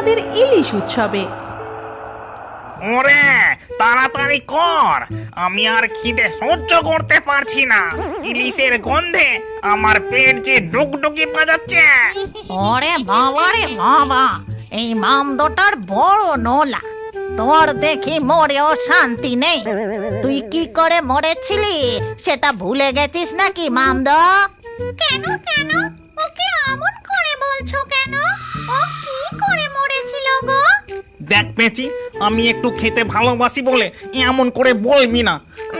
আমাদের ইলিশ উৎসবে। ওরে তাড়াতাড়ি কর, আমি আর খিদে সহ্য করতে পারছি না। ইলিশের গন্ধে আমার পেট যে ডুগডুগি বাজাচ্ছে। ওরে বাবা রে বাবা, এই মামদোটার বড় নোলা। তোর দেখি মরেও শান্তি নেই। তুই কি করে মরেছিলি সেটা ভুলে গেছিস নাকি মামদো? কেন কেন ওকে এমন করে বলছো কেন? ও কি করে মরেছিল গো? দেখ পেঁচি, আমি একটু খেতে ভালোবাসি বলে এমন করে বলবি না।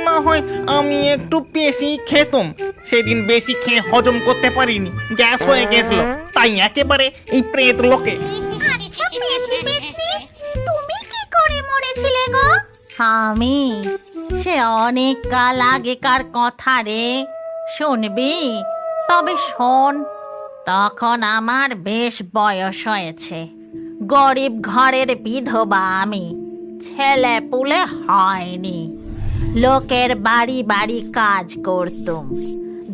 না হয় আমি একটু বেশি খেতাম, সেদিন বেশি খেয়ে হজম করতে পারিনি, গ্যাস হয়ে গেছিল, তাই একেবারে এই প্রেত লোকে। আচ্ছা পেঁচি পেতনি, তুমি কি করে মরেছিলে গো? আমি সে অনেক কাল আগেকার কথা রে, শুনবি? তবে শোন, তখন আমার বেশ বয়স হয়েছে, গরিব ঘরের বিধবা আমি, ছেলে পুলে হয়নি। লোকের বাড়ি বাড়ি কাজ করতুম,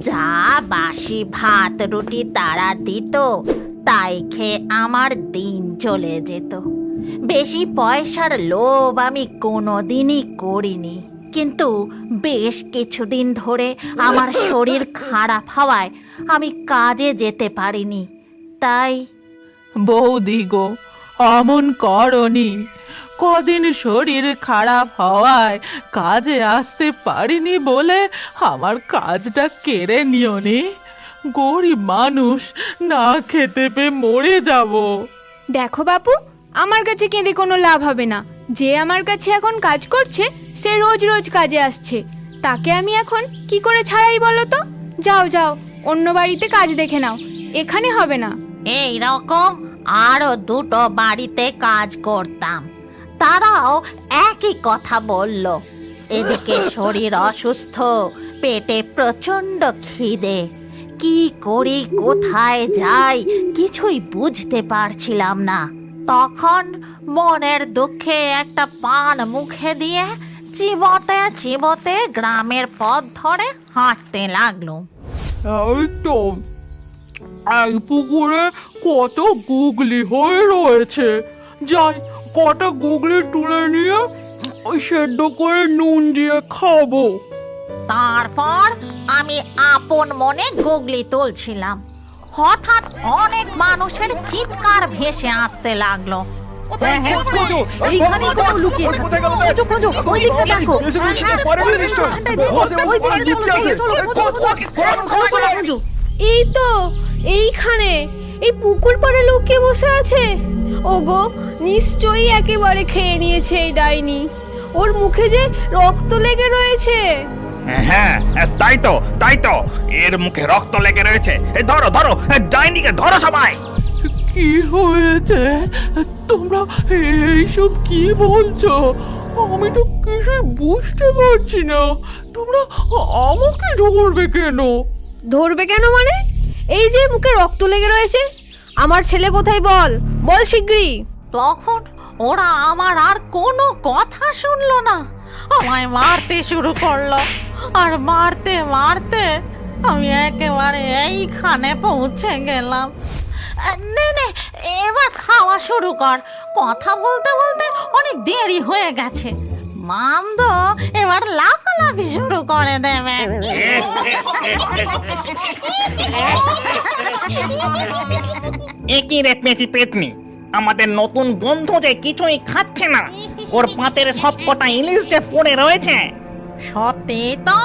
যা বাসি ভাত রুটি তারা দিত তাই খেয়ে আমার দিন চলে যেত। বেশি পয়সার লোভ আমি কোনোদিনই করিনি, কিন্তু বেশ কিছুদিন ধরে আমার শরীর খারাপ হওয়ায় আমি কাজে যেতে পারিনি, তাই। বৌদি গো, অমন করনি। কদিন শরীর খারাপ হওয়ায় কাজে আসতে পারিনি বলে আমার কাজটা কেড়ে নিও নি। গরিব মানুষ, না খেতে পেয়ে মরে যাব। দেখো বাপু, আমার কাছে কেঁদে কোনো লাভ হবে না। যে আমার কাছে এখন কাজ করছে সে রোজ রোজ কাজে আসছে, তাকে আমি এখন কি করে ছাড়াই বলো তো? যাও যাও, অন্য বাড়িতে কাজ দেখে নাও, এখানে হবে না। এই রকম আরো দুটো বাড়িতে কাজ করতাম, তারাও একই কথা বলল। এদিকে শরীর অসুস্থ, পেটে প্রচন্ড খিদে, কি করি কোথায় যাই কিছুই বুঝতে পারছিলাম না। তখন মনের দুঃখে একটা পান মুখে দিয়ে চিবোতে চিবোতে গ্রামের পথ ধরে হাঁটতে লাগলো। এই তো, এই পুকুরে কত গুগলি হয়ে রয়েছে, যাই কটা গুগলি তুলে নিয়ে ওই সেদ্ধ করে নুন দিয়ে খাবো। তারপর আমি আপন মনে গুগলি তুলছিলাম, হঠাৎ অনেক মানুষের চিৎকার ভেসে আসতে লাগলো। এই তো এইখানে, এই পুকুর পাড়ে লুকিয়ে বসে আছে। ওগো, নিশ্চয়ই একেবারে খেয়ে নিয়েছে এই ডাইনি। ওর মুখে যে রক্ত লেগে রয়েছে। হ্যাঁ, তাই তো তাই তো, এর মুখে রক্ত লেগে রয়েছে। ধরো ধরো, ডাইনিকে ধরো সবাই। কি হয়েছে? তোমরা এইসব কি বলছো? আমি তো কিছুই বুঝতে পারছি না। তোমরা আমাকে ধরবে কেন? ধরবে কেন মানে? এই যে মুখে রক্ত লেগে রয়েছে। আমার ছেলে কোথায় বল, বল শিগগিরই। তখন ওরা আমার আর কোনো কথা শুনলো না, আমায় মারতে শুরু করলো। আর মারতে মারতে আমি একেবারে এইখানে পৌঁছে গেলাম। নে নে, এবার খাওয়া শুরু কর, কথা বলতে বলতে অনেক দেরি হয়ে গেছে। মামদো এবার লাফালাফি শুরু করে দেবে। একই রে পেঁচি পেতনি, আমাদের নতুন বন্ধু যে কিছুই খাচ্ছে না, ওর পাতের সব কটা ইলিশ যে পড়ে রয়েছে। সত্যি তো?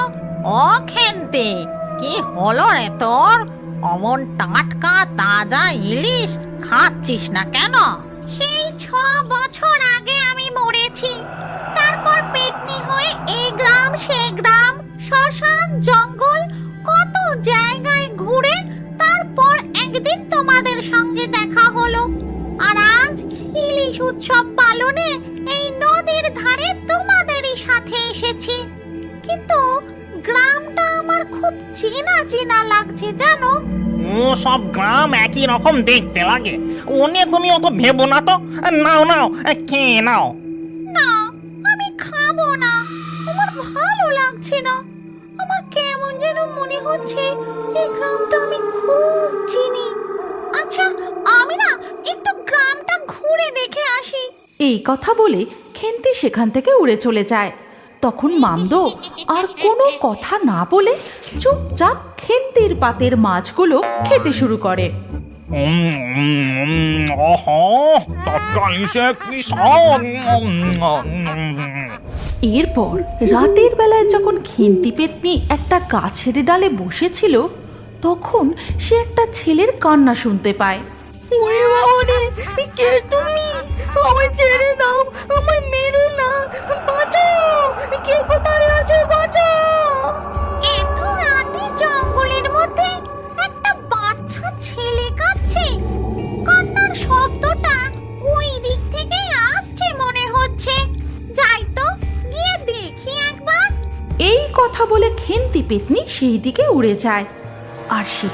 ও খেন্তি, কি হলো রে তোর? অমন টাটকা তাজা ইলিশ খাচ্ছিস না কেন? সেই 6 বছর আগে আমি মরেছি, তারপর পেতনি হয়ে এই গ্রাম সে গ্রাম, শ্মশান জঙ্গল কত জায়গায় ঘুরে তারপর একদিন তোমাদের সঙ্গে দেখা হলো। আর আজ ইলিশ উৎসব পালনে এই নদীর ধারে তোমাদেরই সাথে এসেছি। কিন্তু গ্রামটা আমার খুব চেনা চেনা লাগছে জানো। ও সব গ্রাম একই রকম দেখতে লাগে, ও নিয়ে তুমি অত ভেবো না তো। নাও নাও, খেয়ে নাও। না, আমি খাবো না, আমার ভালো লাগছে না। আমার কেমন যেন মনে হচ্ছে এই গ্রামটা আমি খুব চিনি। আচ্ছা, আমি না একটু গ্রামটা ঘুরে দেখি। এই কথা বলে খেন্তি সেখান থেকে উড়ে চলে যায়। তখন মামদো আর কোনো কথা না বলে চুপচাপ খেন্তির পাতের মাছগুলো খেতে শুরু করে। এরপর রাতের বেলায় যখন খেন্তি পেতনি একটা গাছের ডালে বসেছিল, তখন সে একটা ছেলের কান্না শুনতে পায়। কে তুমি? আমায় ছেড়ে দাও, আমায় মেরো না, বাঁচাও, কে কোথায় আছো, বাঁচাও। এত রাতে জঙ্গলের মধ্যে একটা বাচ্চা ছেলে কাঁদছে। কান্নার শব্দটা ওই দিক থেকে আসছে মনে হচ্ছে। যাই তো, গিয়ে দেখি একবার। এই কথা বলে খেন্তি পেতনি সেই দিকে উড়ে যায়। আর সে